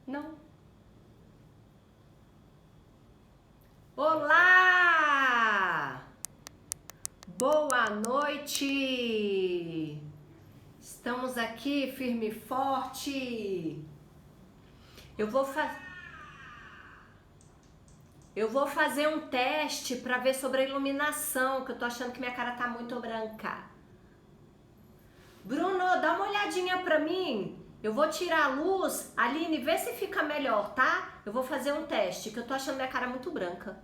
Não. Olá! Boa noite! Estamos aqui firme e forte. Eu vou fazer um teste para ver sobre a iluminação, que eu tô achando que minha cara tá muito branca. Bruno, dá uma olhadinha pra mim. Eu vou tirar a luz. Aline, vê se fica melhor, tá? Eu vou fazer um teste, que eu tô achando minha cara muito branca.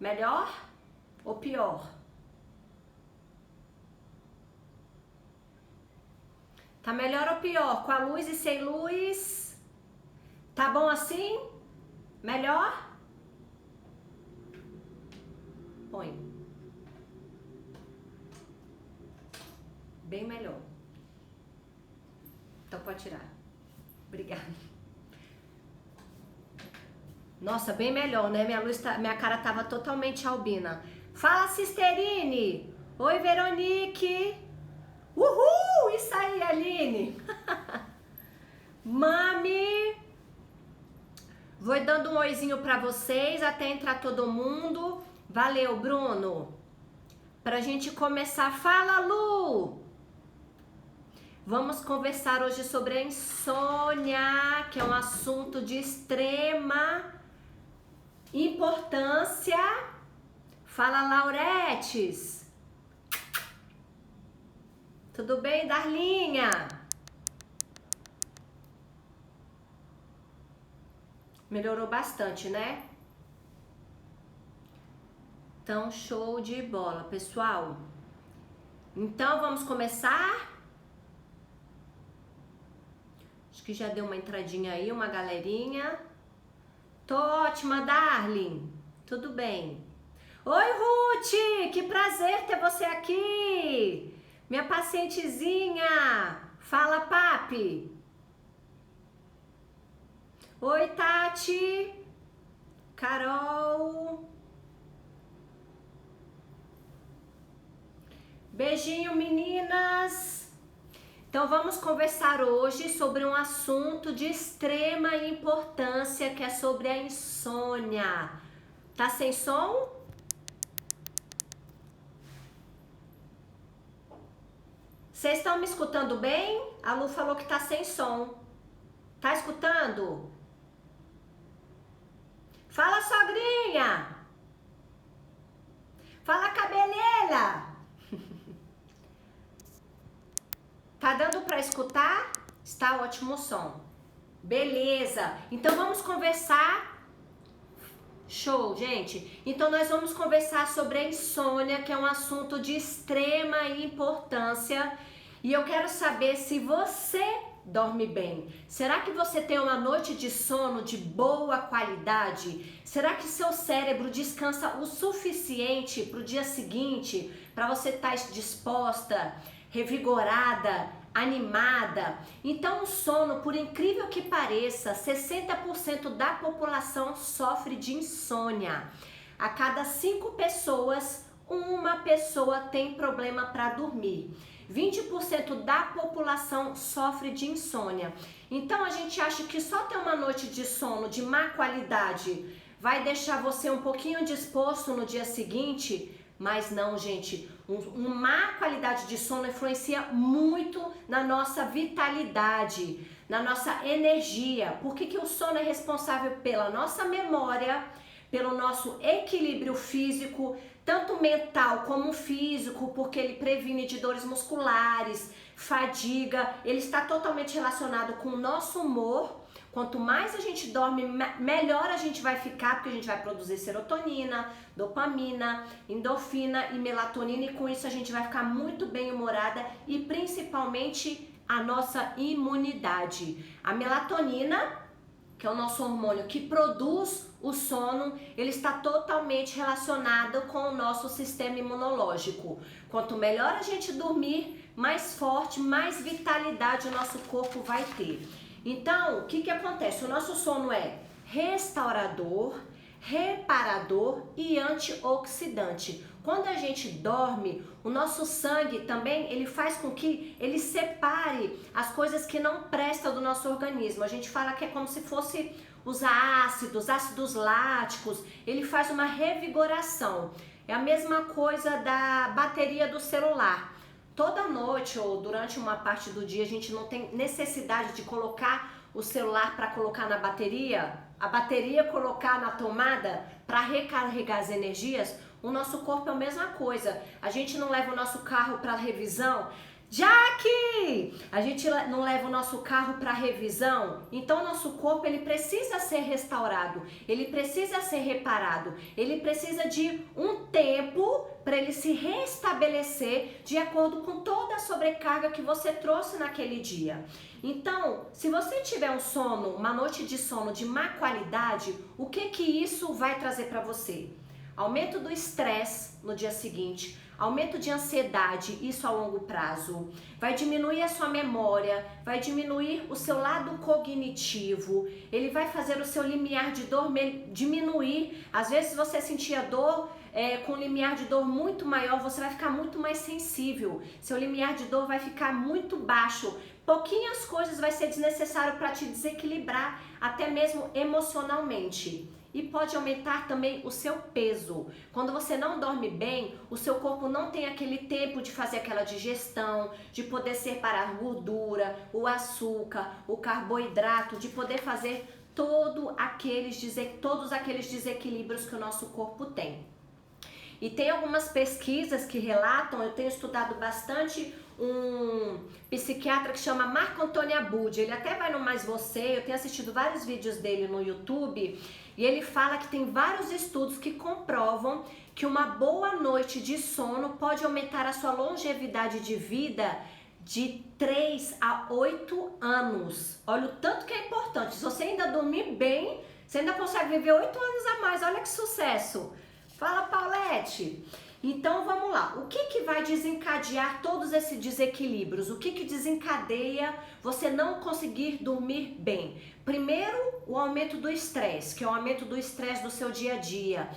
Melhor ou pior? Tá melhor ou pior? Com a luz e sem luz? Tá bom assim? Melhor? Põe. Bem melhor. Então pode tirar. Obrigada. Nossa, bem melhor, né? Minha cara tava totalmente albina. Fala, Cisterine! Oi, Veronique! Uhul! Isso aí, Aline! Mami! Vou dando um oizinho pra vocês até entrar todo mundo. Valeu, Bruno! Pra gente começar, fala, Lu! Vamos conversar hoje sobre a insônia, que é um assunto de extrema importância. Fala, Lauretes! Tudo bem, Darlinha? Melhorou bastante, né? Então, show de bola, pessoal. Então, vamos começar? Acho que já deu uma entradinha aí, uma galerinha. Tô ótima, Darling. Tudo bem? Oi, Ruth! Que prazer ter você aqui! Minha pacientezinha! Fala, papi! Oi, Tati! Carol! Beijinho, meninas! Então vamos conversar hoje sobre um assunto de extrema importância, que é sobre a insônia. Tá sem som? Vocês estão me escutando bem? A Lu falou que tá sem som. Tá escutando? Fala, sogrinha! Fala, cabeleira! Tá dando pra escutar? Está ótimo o som. Beleza! Então vamos conversar. Show, gente! Então nós vamos conversar sobre a insônia, que é um assunto de extrema importância. E eu quero saber se você dorme bem. Será que você tem uma noite de sono de boa qualidade? Será que seu cérebro descansa o suficiente para o dia seguinte, para você estar disposta, revigorada, animada? Então o sono, por incrível que pareça, 60% da população sofre de insônia. A cada 5 pessoas, uma pessoa tem problema para dormir. 20% da população sofre de insônia. Então a gente acha que só ter uma noite de sono de má qualidade vai deixar você um pouquinho disposto no dia seguinte, mas não, gente. Uma má qualidade de sono influencia muito na nossa vitalidade, na nossa energia. Por que o sono é responsável pela nossa memória, pelo nosso equilíbrio físico, tanto mental como físico, porque ele previne de dores musculares, fadiga, ele está totalmente relacionado com o nosso humor. Quanto mais a gente dorme, melhor a gente vai ficar, porque a gente vai produzir serotonina, dopamina, endorfina e melatonina, e com isso a gente vai ficar muito bem humorada e principalmente a nossa imunidade. A melatonina, que é o nosso hormônio que produz o sono, ele está totalmente relacionado com o nosso sistema imunológico. Quanto melhor a gente dormir, mais forte, mais vitalidade o nosso corpo vai ter. Então, o que acontece? O nosso sono é restaurador, reparador e antioxidante. Quando a gente dorme, o nosso sangue também, ele faz com que ele separe as coisas que não prestam do nosso organismo. A gente fala que é como se fosse os ácidos láticos, ele faz uma revigoração. É a mesma coisa da bateria do celular. Toda noite ou durante uma parte do dia a gente não tem necessidade de colocar o celular para colocar na bateria, a bateria colocar na tomada para recarregar as energias. O nosso corpo é a mesma coisa. A gente não leva o nosso carro para revisão. Jaque! A gente não leva o nosso carro para revisão, então o nosso corpo ele precisa ser restaurado, ele precisa ser reparado, ele precisa de um tempo para ele se restabelecer de acordo com toda a sobrecarga que você trouxe naquele dia. Então, se você tiver um sono, uma noite de sono de má qualidade, o que isso vai trazer para você? Aumento do estresse no dia seguinte, aumento de ansiedade, isso a longo prazo, vai diminuir a sua memória, vai diminuir o seu lado cognitivo, ele vai fazer o seu limiar de dor diminuir. Às vezes você sentia dor com limiar de dor muito maior, você vai ficar muito mais sensível, seu limiar de dor vai ficar muito baixo, pouquinhas coisas vai ser desnecessário para te desequilibrar, até mesmo emocionalmente. E pode aumentar também o seu peso. Quando você não dorme bem, o seu corpo não tem aquele tempo de fazer aquela digestão, de poder separar a gordura, o açúcar, o carboidrato, de poder fazer todos aqueles desequilíbrios que o nosso corpo tem. E tem algumas pesquisas que relatam, eu tenho estudado bastante um psiquiatra que chama Marco Antônio Abud, ele até vai no Mais Você, eu tenho assistido vários vídeos dele no YouTube, e ele fala que tem vários estudos que comprovam que uma boa noite de sono pode aumentar a sua longevidade de vida de 3 a 8 anos. Olha o tanto que é importante, se você ainda dormir bem, você ainda consegue viver 8 anos a mais, olha que sucesso! Fala, Paulette! Então vamos lá, o que vai desencadear todos esses desequilíbrios? O que desencadeia você não conseguir dormir bem? Primeiro, o aumento do estresse, que é o aumento do estresse do seu dia a dia.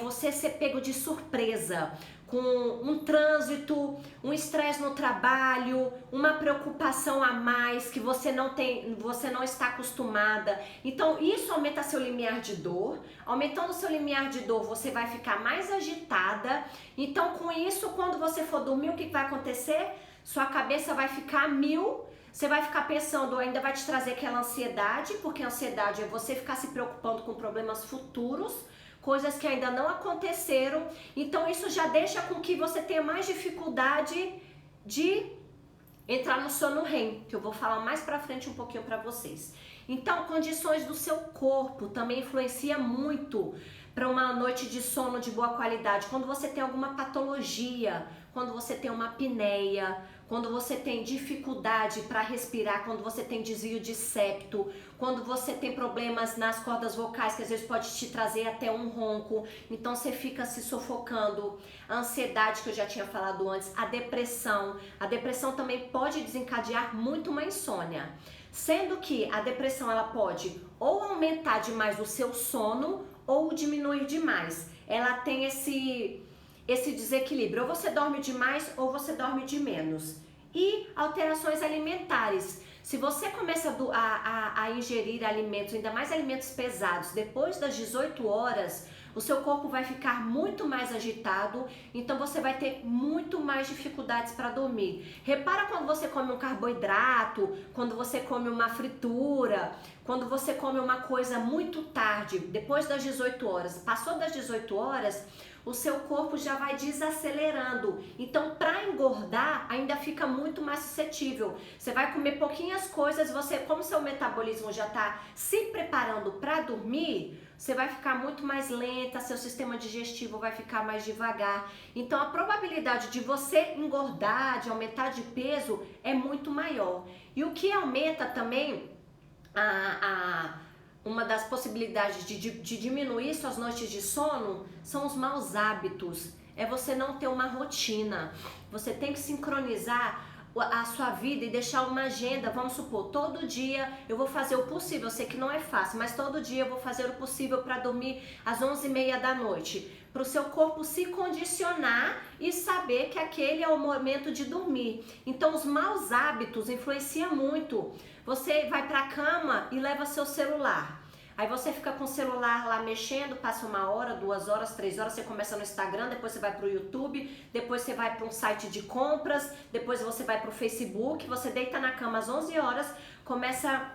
Você ser pego de surpresa, com um trânsito, um estresse no trabalho, uma preocupação a mais que você não está acostumada. Então isso aumenta seu limiar de dor. Aumentando seu limiar de dor, você vai ficar mais agitada. Então com isso, quando você for dormir, o que vai acontecer? Sua cabeça vai ficar a mil. Você vai ficar pensando, ainda vai te trazer aquela ansiedade, porque a ansiedade é você ficar se preocupando com problemas futuros, coisas que ainda não aconteceram. Então isso já deixa com que você tenha mais dificuldade de entrar no sono REM, que eu vou falar mais pra frente um pouquinho pra vocês. Então, condições do seu corpo também influencia muito para uma noite de sono de boa qualidade. Quando você tem alguma patologia, quando você tem uma apneia, quando você tem dificuldade para respirar, quando você tem desvio de septo, quando você tem problemas nas cordas vocais, que às vezes pode te trazer até um ronco, então você fica se sufocando, a ansiedade que eu já tinha falado antes, a depressão também pode desencadear muito uma insônia, sendo que a depressão ela pode ou aumentar demais o seu sono ou diminuir demais, ela tem esse desequilíbrio, ou você dorme demais ou você dorme de menos. E alterações alimentares, se você começa a ingerir alimentos, ainda mais alimentos pesados, depois das 18 horas, o seu corpo vai ficar muito mais agitado, então você vai ter muito mais dificuldades para dormir. Repara quando você come um carboidrato, quando você come uma fritura, quando você come uma coisa muito tarde, depois das 18 horas, passou das 18 horas, o seu corpo já vai desacelerando. Então, para engordar, ainda fica muito mais suscetível. Você vai comer pouquinhas coisas, como seu metabolismo já está se preparando para dormir, você vai ficar muito mais lenta, seu sistema digestivo vai ficar mais devagar. Então, a probabilidade de você engordar, de aumentar de peso, é muito maior. E o que aumenta também uma das possibilidades de diminuir suas noites de sono são os maus hábitos. É você não ter uma rotina. Você tem que sincronizar a sua vida e deixar uma agenda, vamos supor, todo dia eu vou fazer o possível, eu sei que não é fácil, mas todo dia eu vou fazer o possível para dormir às 11h30 da noite, para o seu corpo se condicionar e saber que aquele é o momento de dormir. Então os maus hábitos influenciam muito. Você vai para a cama e leva seu celular. Aí você fica com o celular lá mexendo, passa 1 hora, 2 horas, 3 horas, você começa no Instagram, depois você vai pro YouTube, depois você vai para um site de compras, depois você vai pro Facebook, você deita na cama às 11 horas, começa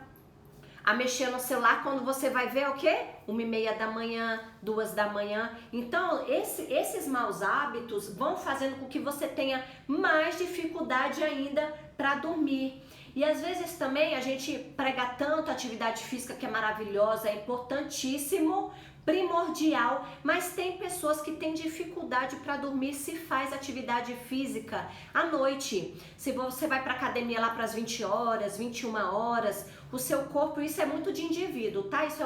a mexer no celular, quando você vai ver o quê? 1h30 da manhã, 2 da manhã. Então, esses maus hábitos vão fazendo com que você tenha mais dificuldade ainda para dormir. E às vezes também a gente prega tanto a atividade física, que é maravilhosa, é importantíssimo, primordial, mas tem pessoas que têm dificuldade para dormir se faz atividade física à noite. Se você vai para academia lá para as 20 horas, 21 horas, o seu corpo, isso é muito de indivíduo, tá? Isso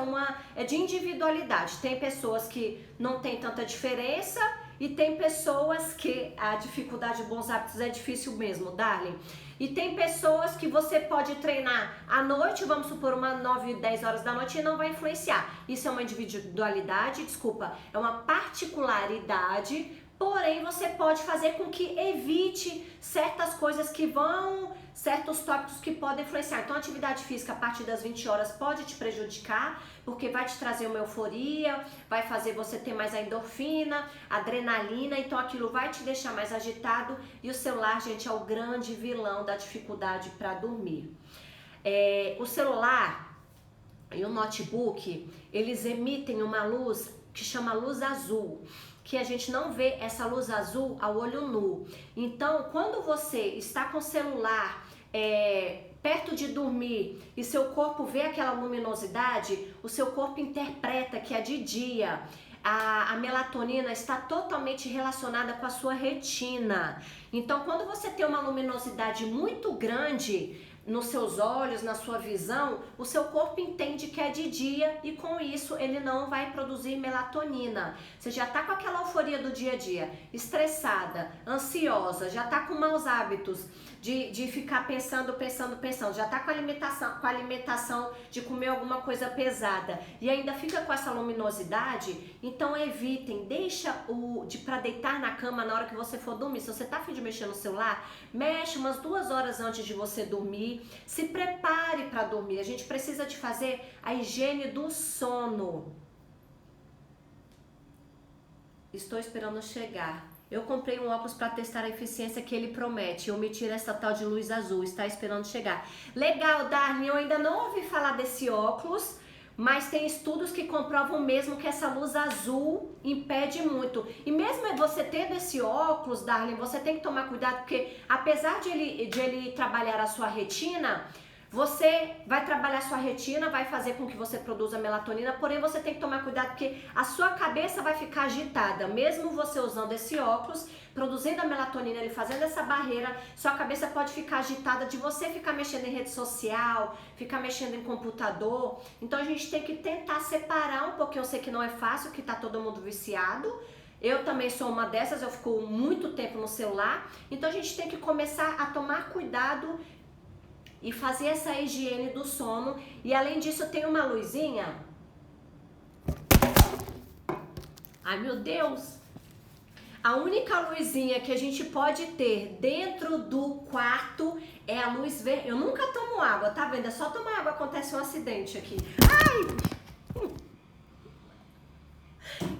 é de individualidade. Tem pessoas que não tem tanta diferença e tem pessoas que a dificuldade de bons hábitos é difícil mesmo, darling. E tem pessoas que você pode treinar à noite, vamos supor, 9, 10 horas da noite, e não vai influenciar. Isso é uma individualidade, é uma particularidade, porém você pode fazer com que evite certas coisas certos tópicos que podem influenciar. Então a atividade física a partir das 20 horas pode te prejudicar, porque vai te trazer uma euforia, vai fazer você ter mais a endorfina, adrenalina, então aquilo vai te deixar mais agitado, e o celular, gente, é o grande vilão da dificuldade para dormir. O celular e o notebook, eles emitem uma luz que chama luz azul, que a gente não vê essa luz azul ao olho nu. Então, quando você está com o celular perto de dormir e seu corpo vê aquela luminosidade, o seu corpo interpreta que é de dia. A melatonina está totalmente relacionada com a sua retina. Então, quando você tem uma luminosidade muito grande nos seus olhos, na sua visão, o seu corpo entende que é de dia e com isso ele não vai produzir melatonina. Você já tá com aquela euforia do dia a dia, estressada, ansiosa, já tá com maus hábitos de ficar pensando, já tá com a alimentação de comer alguma coisa pesada e ainda fica com essa luminosidade, então evitem, deixa para deitar na cama na hora que você for dormir. Se você tá a fim de mexer no celular, mexe umas 2 horas antes de você dormir. Se prepare para dormir. A gente precisa de fazer a higiene do sono. Estou esperando chegar. Eu comprei um óculos para testar a eficiência que ele promete. Eu me tiro essa tal de luz azul. Está esperando chegar. Legal, Darlene. Eu ainda não ouvi falar desse óculos, mas tem estudos que comprovam mesmo que essa luz azul impede muito. E mesmo você tendo esse óculos, Darlene, você tem que tomar cuidado, porque apesar de ele trabalhar a sua retina, você vai trabalhar a sua retina, vai fazer com que você produza melatonina, porém você tem que tomar cuidado porque a sua cabeça vai ficar agitada. Mesmo você usando esse óculos, produzindo a melatonina, ele fazendo essa barreira, sua cabeça pode ficar agitada de você ficar mexendo em rede social, ficar mexendo em computador. Então a gente tem que tentar separar um pouquinho. Eu sei que não é fácil, que tá todo mundo viciado. Eu também sou uma dessas, eu fico muito tempo no celular. Então a gente tem que começar a tomar cuidado e fazer essa higiene do sono. E além disso, tem uma luzinha. Ai, meu Deus! A única luzinha que a gente pode ter dentro do quarto é a luz verde. Eu nunca tomo água, tá vendo? É só tomar água, acontece um acidente aqui. Ai!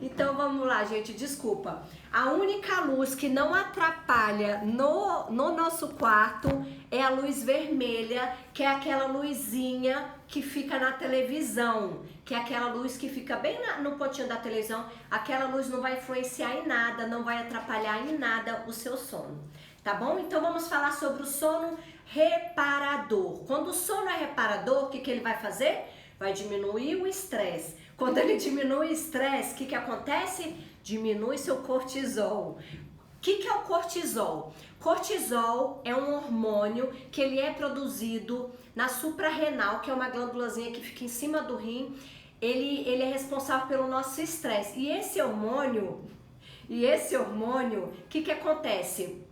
Então vamos lá, gente, desculpa. A única luz que não atrapalha no nosso quarto é a luz vermelha, que é aquela luzinha que fica na televisão, que é aquela luz que fica bem no pontinho da televisão. Aquela luz não vai influenciar em nada, não vai atrapalhar em nada o seu sono, tá bom? Então vamos falar sobre o sono reparador. Quando o sono é reparador, o que ele vai fazer? Vai diminuir o estresse. Quando ele diminui o estresse, o que acontece? Diminui seu cortisol. O que é o cortisol? Cortisol é um hormônio que ele é produzido na suprarrenal, que é uma glândulazinha que fica em cima do rim. Ele é responsável pelo nosso estresse. E esse hormônio, o que acontece?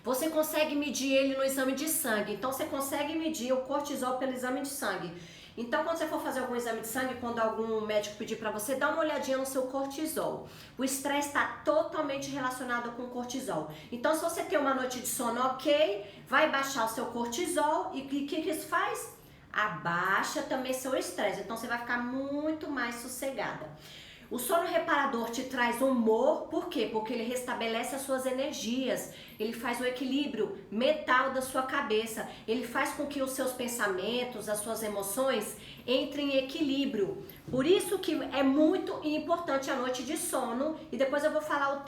Você consegue medir ele no exame de sangue. Então você consegue medir o cortisol pelo exame de sangue. Então, quando você for fazer algum exame de sangue, quando algum médico pedir para você, dá uma olhadinha no seu cortisol. O estresse está totalmente relacionado com o cortisol. Então, se você tem uma noite de sono ok, vai baixar o seu cortisol e o que isso faz? Abaixa também seu estresse. Então, você vai ficar muito mais sossegada. O sono reparador te traz humor, por quê? Porque ele restabelece as suas energias, ele faz o equilíbrio mental da sua cabeça, ele faz com que os seus pensamentos, as suas emoções entrem em equilíbrio. Por isso que é muito importante a noite de sono, e depois eu vou falar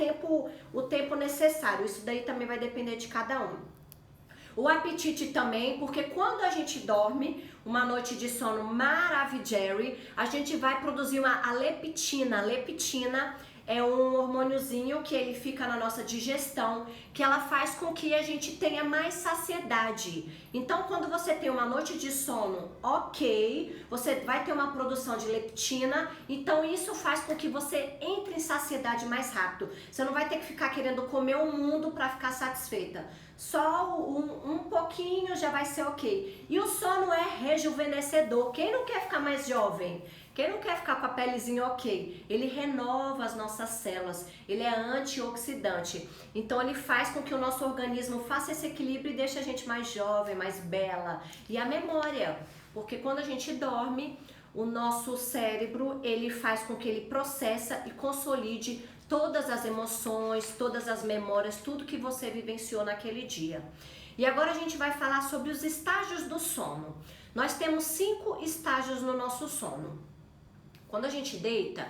o tempo necessário, isso daí também vai depender de cada um. O apetite também, porque quando a gente dorme uma noite de sono maravilhosa, a gente vai produzir a leptina. A leptina é um hormôniozinho que ele fica na nossa digestão, que ela faz com que a gente tenha mais saciedade. Então, quando você tem uma noite de sono ok, você vai ter uma produção de leptina, então isso faz com que você entre em saciedade mais rápido. Você não vai ter que ficar querendo comer o mundo para ficar satisfeita. Só um pouquinho já vai ser ok. E o sono é rejuvenescedor. Quem não quer ficar mais jovem? Quem não quer ficar com a pelezinha ok? Ele renova as nossas células, ele é antioxidante. Então ele faz com que o nosso organismo faça esse equilíbrio e deixe a gente mais jovem, mais bela. E a memória, porque quando a gente dorme, o nosso cérebro, ele faz com que ele processa e consolide todas as emoções, todas as memórias, tudo que você vivenciou naquele dia. E agora a gente vai falar sobre os estágios do sono. Nós temos 5 estágios no nosso sono. Quando a gente deita,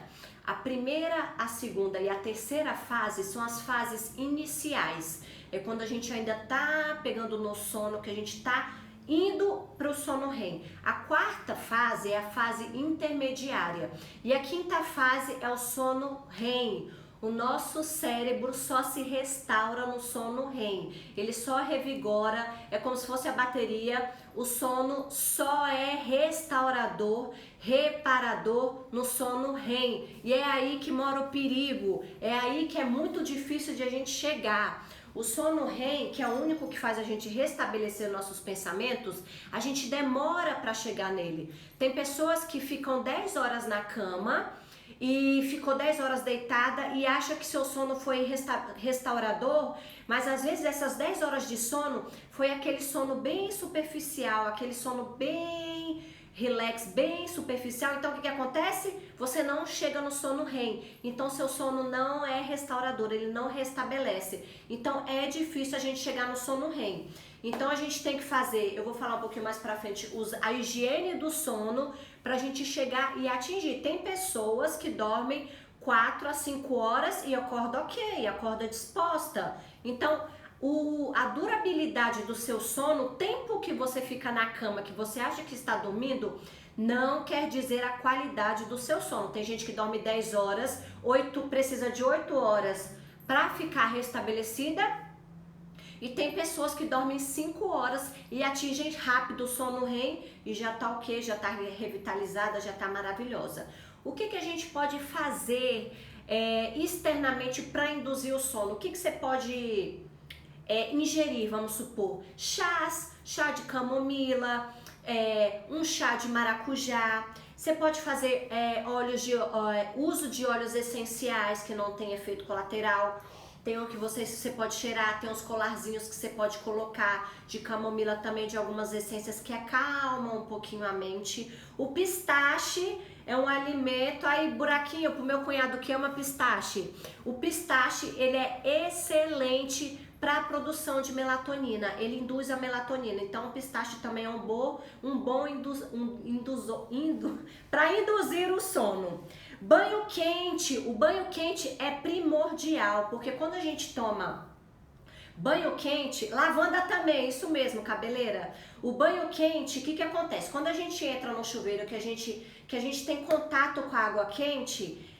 a primeira, a segunda e a terceira fase são as fases iniciais. É quando a gente ainda tá pegando no sono, que a gente tá indo para o sono REM. A quarta fase é a fase intermediária. E a quinta fase é o sono REM. O nosso cérebro só se restaura no sono REM. Ele só revigora, é como se fosse a bateria. O sono só é restaurador, reparador no sono REM. E é aí que mora o perigo. É aí que é muito difícil de a gente chegar. O sono REM, que é o único que faz a gente restabelecer nossos pensamentos, a gente demora para chegar nele. Tem pessoas que ficam 10 horas na cama e ficou 10 horas deitada e acha que seu sono foi restaurador, mas às vezes essas 10 horas de sono foi aquele sono bem superficial, aquele sono bem relax, bem superficial. Então o que acontece? Você não chega no sono REM, então seu sono não é restaurador, ele não restabelece. Então é difícil a gente chegar no sono REM. Então a gente tem que fazer, eu vou falar um pouquinho mais pra frente, a higiene do sono pra gente chegar e atingir. Tem pessoas que dormem 4 a 5 horas e acorda ok, acorda disposta. Então a durabilidade do seu sono, o tempo que você fica na cama, que você acha que está dormindo, não quer dizer a qualidade do seu sono. Tem gente que dorme 10 horas, precisa de 8 horas para ficar restabelecida, e tem pessoas que dormem 5 horas e atingem rápido o sono REM e já tá ok, já tá revitalizada, já tá maravilhosa. O que a gente pode fazer externamente para induzir o sono? O que você pode ingerir, vamos supor, chá de camomila, um chá de maracujá. Você pode fazer uso de óleos essenciais que não tem efeito colateral. Tem um que você pode cheirar, tem uns colarzinhos que você pode colocar de camomila também, de algumas essências que acalmam um pouquinho a mente. O pistache é um alimento, aí buraquinho pro meu cunhado que ama pistache. O pistache, ele é excelente para a produção de melatonina, ele induz a melatonina. Então o pistache também é para induzir o sono. Banho quente, o banho quente é primordial, porque quando a gente toma banho quente, lavanda também, isso mesmo, cabeleira. O banho quente, o que acontece? Quando a gente entra no chuveiro, que a gente tem contato com a água quente,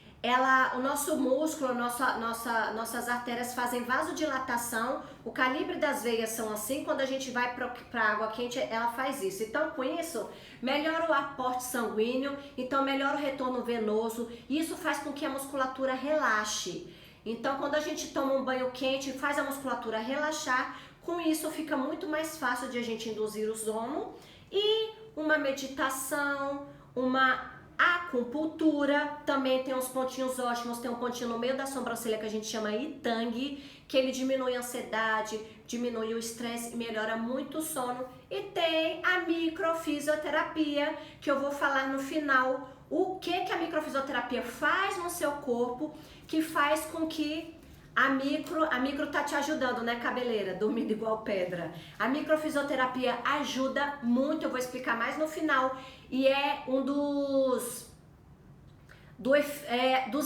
o nosso músculo, nossas artérias fazem vasodilatação, o calibre das veias são assim, quando a gente vai para a água quente, ela faz isso. Então, com isso, melhora o aporte sanguíneo, então melhora o retorno venoso, e isso faz com que a musculatura relaxe. Então, quando a gente toma um banho quente, faz a musculatura relaxar, Com isso fica muito mais fácil de a gente induzir o sono. E uma meditação, uma acupuntura, também tem uns pontinhos ótimos, tem um pontinho no meio da sobrancelha que a gente chama Itang, que ele diminui a ansiedade, diminui o estresse e melhora muito o sono. E tem a microfisioterapia, que eu vou falar no final o que a microfisioterapia faz no seu corpo, que faz com que a micro tá te ajudando, né, cabeleira? Dormindo igual pedra. A microfisioterapia ajuda muito, eu vou explicar mais no final. E é um dos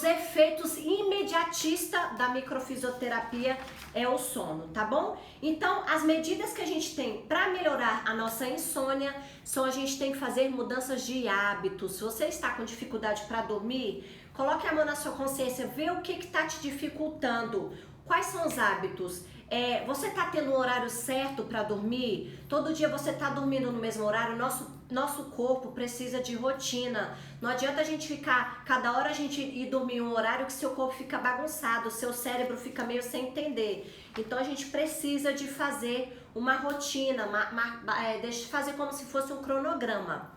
efeitos imediatistas da microfisioterapia é o sono, tá bom? Então, as medidas que a gente tem para melhorar a nossa insônia são a gente tem que fazer mudanças de hábitos. Se você está com dificuldade para dormir, coloque a mão na sua consciência, vê o que está te dificultando. Quais são os hábitos? Você está tendo um horário certo para dormir? Todo dia você está dormindo no mesmo horário? Nosso corpo precisa de rotina. Não adianta a gente ficar, cada hora a gente ir dormir em um horário que seu corpo fica bagunçado, seu cérebro fica meio sem entender. Então a gente precisa de fazer uma rotina, deixa fazer como se fosse um cronograma.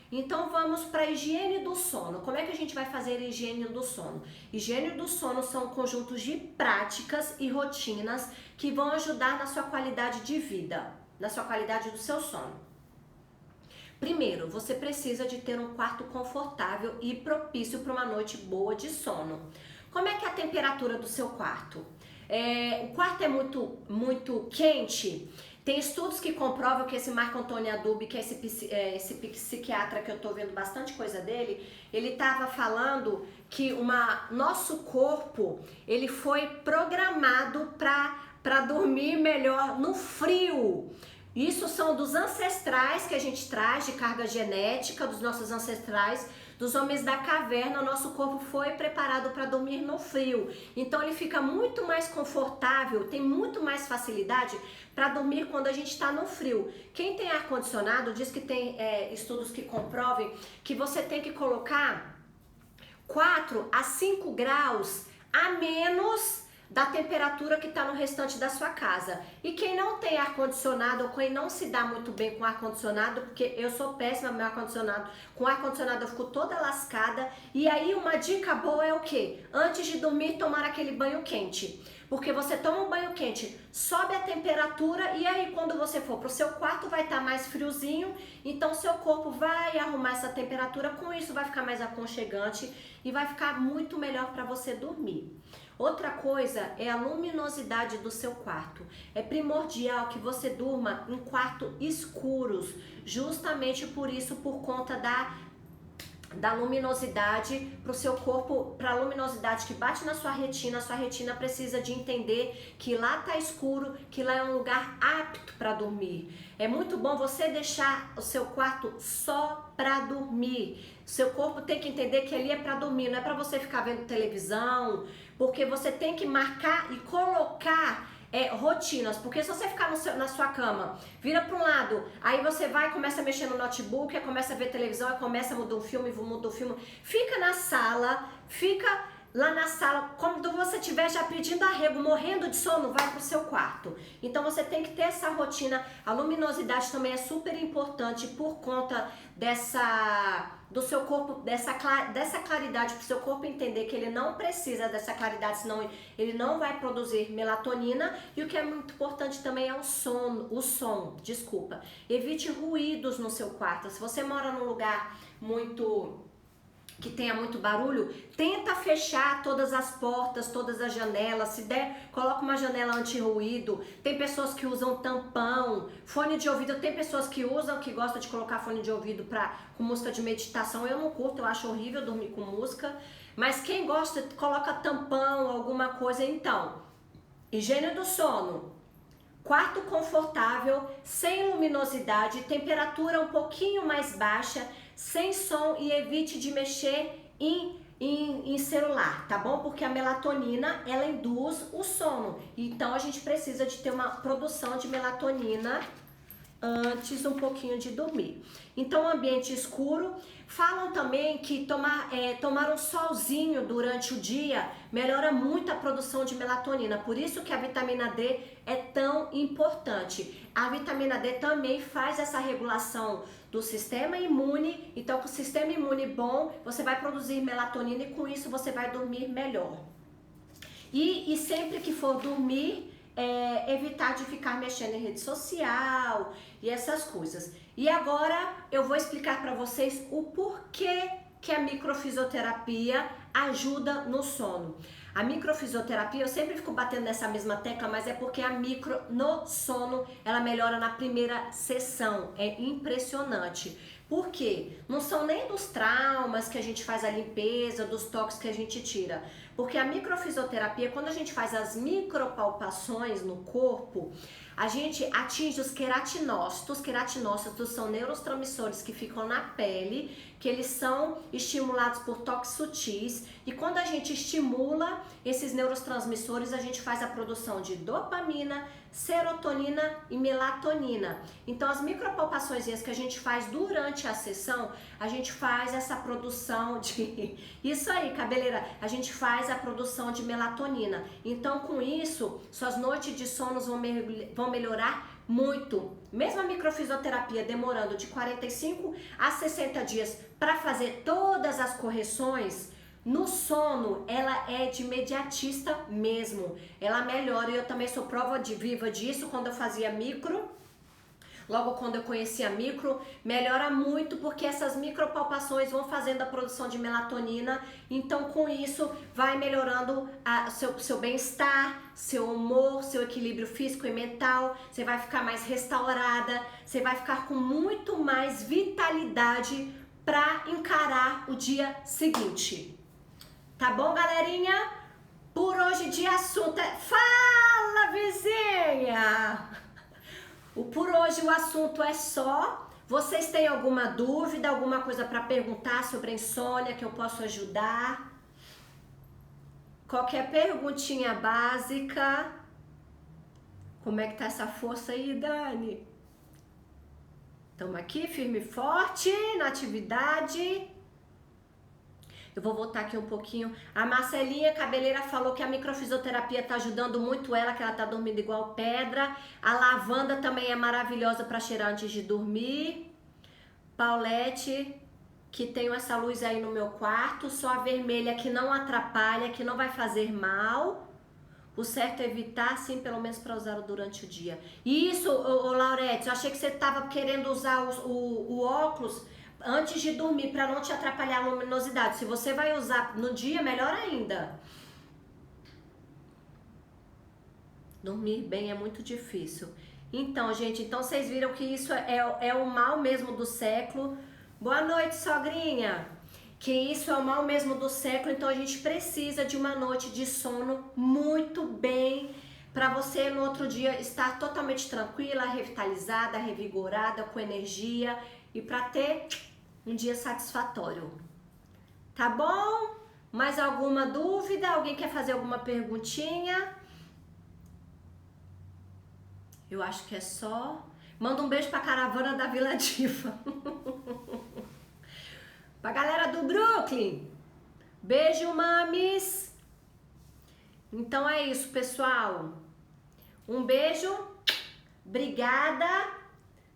Então vamos para a higiene do sono. Como é que a gente vai fazer a higiene do sono? Higiene do sono são conjuntos de práticas e rotinas que vão ajudar na sua qualidade de vida, na sua qualidade do seu sono. Primeiro, você precisa de ter um quarto confortável e propício para uma noite boa de sono. Como é que é a temperatura do seu quarto? O quarto é muito quente? Tem estudos que comprovam que esse Marco Antônio Adub, que é esse psiquiatra que eu tô vendo bastante coisa dele, ele tava falando que nosso corpo, ele foi programado para dormir melhor no frio. Isso são dos ancestrais que a gente traz de carga genética, dos nossos ancestrais, dos homens da caverna. O nosso corpo foi preparado para dormir no frio. Então ele fica muito mais confortável, tem muito mais facilidade para dormir quando a gente está no frio. Quem tem ar-condicionado diz que tem estudos que comprovem que você tem que colocar 4 a 5 graus a menos da temperatura que está no restante da sua casa. E quem não tem ar-condicionado ou quem não se dá muito bem com ar-condicionado, porque eu sou péssima no meu ar-condicionado, com ar-condicionado eu fico toda lascada. E aí uma dica boa é o quê? Antes de dormir, tomar aquele banho quente. Porque você toma um banho quente, sobe a temperatura e aí quando você for pro seu quarto vai estar mais friozinho, então seu corpo vai arrumar essa temperatura, com isso vai ficar mais aconchegante e vai ficar muito melhor para você dormir. Outra coisa é a luminosidade do seu quarto. É primordial que você durma em quartos escuros, justamente por isso, por conta da luminosidade para o seu corpo, para a luminosidade que bate na sua retina precisa de entender que lá tá escuro, que lá é um lugar apto para dormir. É muito bom você deixar o seu quarto só para dormir. Seu corpo tem que entender que ali é para dormir, não é para você ficar vendo televisão, porque você tem que marcar e colocar rotinas, porque se você ficar na sua cama, vira para um lado, aí você vai, começa a mexer no notebook, aí começa a ver televisão, aí começa a mudar um filme, fica na sala, fica lá na sala, quando você estiver já pedindo arrego, morrendo de sono, vai pro seu quarto. Então você tem que ter essa rotina. A luminosidade também é super importante por conta do seu corpo, dessa claridade, para o seu corpo entender que ele não precisa dessa claridade, senão ele não vai produzir melatonina. E o que é muito importante também é o som. Evite ruídos no seu quarto. Se você mora num lugar que tenha muito barulho, tenta fechar todas as portas, todas as janelas. Se der, coloca uma janela anti-ruído. Tem pessoas que usam tampão, fone de ouvido. Tem pessoas que gostam de colocar fone de ouvido com música de meditação. Eu não curto, eu acho horrível dormir com música. Mas quem gosta, coloca tampão, alguma coisa. Então, higiene do sono. Quarto confortável, sem luminosidade, temperatura um pouquinho mais baixa, sem som, e evite de mexer em celular, tá bom? Porque a melatonina, ela induz o sono. Então a gente precisa de ter uma produção de melatonina antes um pouquinho de dormir. Então, ambiente escuro. Falam também que tomar um solzinho durante o dia melhora muito a produção de melatonina. Por isso que a vitamina D é tão importante. A vitamina D também faz essa regulação do sistema imune. Então, com o sistema imune bom, você vai produzir melatonina e com isso você vai dormir melhor. E sempre que for dormir, evitar de ficar mexendo em rede social e essas coisas. E agora eu vou explicar para vocês o porquê que a microfisioterapia ajuda no sono. A microfisioterapia, eu sempre fico batendo nessa mesma tecla, mas é porque a micro no sono, ela melhora na primeira sessão. É impressionante. Por quê? Não são nem dos traumas que a gente faz a limpeza, dos toques que a gente tira. Porque a microfisioterapia, quando a gente faz as micropalpações no corpo, a gente atinge os queratinócitos. Queratinócitos são neurotransmissores que ficam na pele, que eles são estimulados por toques sutis. E quando a gente estimula esses neurotransmissores, a gente faz a produção de dopamina, serotonina e melatonina. Então, as micropalpações que a gente faz durante a sessão, a gente faz essa produção de... Isso aí, cabeleira, a gente faz a produção de melatonina. Então, com isso, suas noites de sono vão melhorar muito. Mesmo a microfisioterapia demorando de 45 a 60 dias para fazer todas as correções, no sono, ela é de imediatista mesmo. Ela melhora, e eu também sou prova viva disso quando eu fazia micro. Logo quando eu conheci a micro, melhora muito porque essas micropalpações vão fazendo a produção de melatonina. Então, com isso, vai melhorando seu bem-estar, seu humor, seu equilíbrio físico e mental. Você vai ficar mais restaurada, você vai ficar com muito mais vitalidade para encarar o dia seguinte. Tá bom, galerinha? Por hoje de assunto é... Fala, vizinha! Por hoje o assunto é só. Vocês têm alguma dúvida, alguma coisa para perguntar sobre a insônia que eu posso ajudar? Qualquer perguntinha básica. Como é que tá essa força aí, Dani? Estamos aqui firme e forte na atividade. Eu vou voltar aqui um pouquinho. A Marcelinha Cabeleira falou que a microfisioterapia tá ajudando muito ela, que ela tá dormindo igual pedra. A lavanda também é maravilhosa para cheirar antes de dormir. Paulette, que tenho essa luz aí no meu quarto, só a vermelha que não atrapalha, que não vai fazer mal. O certo é evitar, sim, pelo menos para usar durante o dia. Isso, Laurete, eu achei que você tava querendo usar o óculos antes de dormir, para não te atrapalhar a luminosidade. Se você vai usar no dia, melhor ainda. Dormir bem é muito difícil. Então, gente, então vocês viram que isso é o mal mesmo do século. Boa noite, sogrinha. Que isso é o mal mesmo do século, então a gente precisa de uma noite de sono muito bem, para você no outro dia estar totalmente tranquila, revitalizada, revigorada, com energia e para ter um dia satisfatório. Tá bom? Mais alguma dúvida? Alguém quer fazer alguma perguntinha? Eu acho que é só. Manda um beijo pra caravana da Vila Diva. Pra galera do Brooklyn. Beijo, mames. Então é isso, pessoal. Um beijo. Obrigada.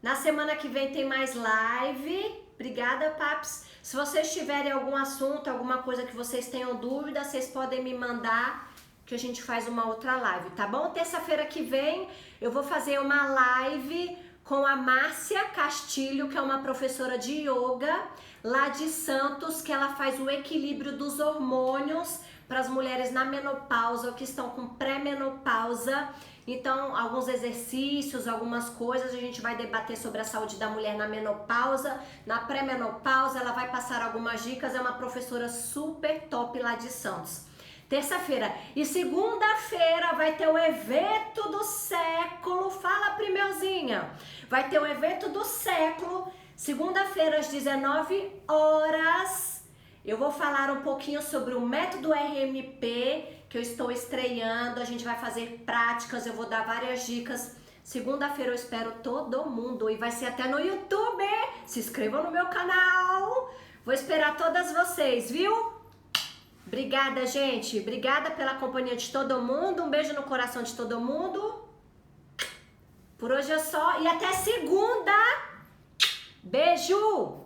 Na semana que vem tem mais live. Obrigada, paps. Se vocês tiverem algum assunto, alguma coisa que vocês tenham dúvida, vocês podem me mandar que a gente faz uma outra live, tá bom? Terça-feira que vem eu vou fazer uma live com a Márcia Castilho, que é uma professora de yoga lá de Santos, que ela faz o equilíbrio dos hormônios para as mulheres na menopausa ou que estão com pré-menopausa. Então, alguns exercícios, algumas coisas, a gente vai debater sobre a saúde da mulher na menopausa, na pré-menopausa, ela vai passar algumas dicas, é uma professora super top lá de Santos. Terça-feira. E segunda-feira vai ter o evento do século. Fala, primeuzinha. Vai ter o evento do século, segunda-feira às 19 horas. Eu vou falar um pouquinho sobre o método RMP, que eu estou estreando. A gente vai fazer práticas, eu vou dar várias dicas Segunda-feira eu espero todo mundo e vai ser até no YouTube. Se inscrevam no meu canal. Vou esperar todas vocês, viu? Obrigada, gente. Obrigada pela companhia de todo mundo. Um beijo no coração de todo mundo. Por hoje é só e até segunda. Beijo!